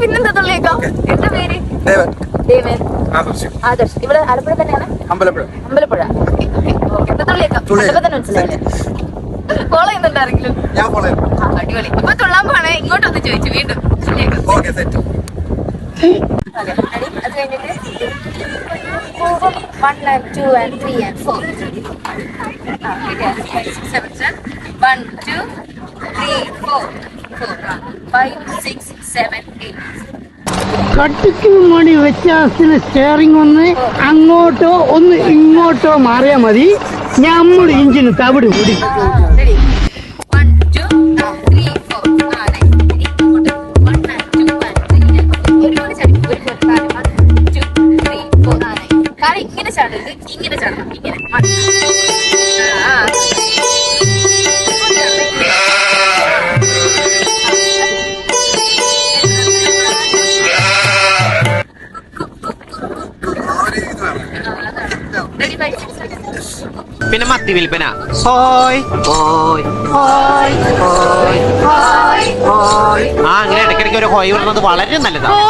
പിന്നെന്താ തുള്ളിയേക്കാം. എന്റെ പേര് ആദർശ്. ഇവിടെ ആലപ്പുഴ തന്നെയാണ്. അമ്പലപ്പുഴ. എന്താ തുള്ളിയേക്കാം തന്നെ മനസ്സിലായില്ലേ? ഫോളോ ചെയ്യുന്നുണ്ടാരെങ്കിലും? അടിപൊളി. ഇപ്പൊ തുള്ളാൻ പോണേ. ഇങ്ങോട്ടൊന്ന് ചോദിച്ചു വീണ്ടും തുള്ളിയേക്കാം. അത് കഴിഞ്ഞിട്ട് 1 and 2 and 3 and 4. 1 2 3 4 5 6 7 8. കട്ടിക്ക് മണി വ്യത്യാസത്തിന് സ്റ്റിയറിംഗ് ഒന്ന് അങ്ങോട്ടോ ഒന്ന് ഇങ്ങോട്ടോ മാറിയാൽ മതി. നമ്മൾ ഇഞ്ചിന് തവിട് കൂടി. ഇങ്ങനെ ചാടരുത്, ഇങ്ങനെ ചാടണം. ഇങ്ങനെ പിന്നെ മത്തി വിൽപ്പന. ഹോയ് ഹോയ് ഹോയ് ഹോയ് ഹോയ് ഹോയ്. ആ അങ്ങനെ ഇടയ്ക്കിടയ്ക്ക് ഒരു ഹോയ് വരുന്നത് വളരെ നല്ലതാണ്.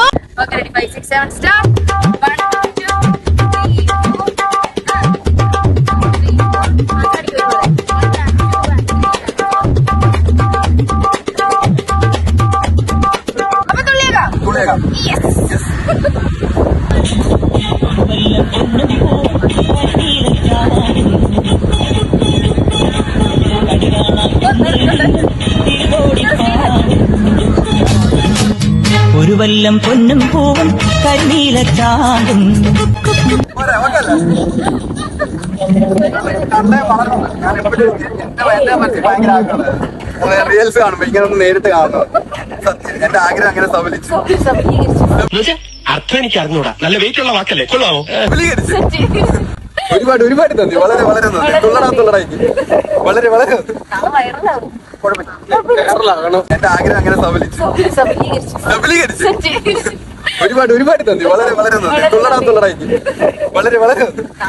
ഒരു വല്ലം പൊന്നും പൂവും കരിനീല ചാടും. റീൽസ് കാണുമ്പോ ഇങ്ങനെ ഒന്ന് നേരിട്ട് കാണണം. സത്യം എന്റെ ആഗ്രഹം അങ്ങനെ സഫലിച്ചു. അർത്ഥം എനിക്ക് അറിഞ്ഞൂടാ. നല്ല വെയിറ്റ് ഉള്ള വാക്കല്ലേ, കൊള്ളാമോ? ഒരുപാട് നന്ദി. വളരെ നന്ദി. തുള്ളടാക്കി വളരെ എന്റെ ആഗ്രഹം അങ്ങനെ സഫലിച്ചു. ഒരുപാട് നന്ദി. വളരെ നന്ദി. തുള്ളടാക്കി വളരെ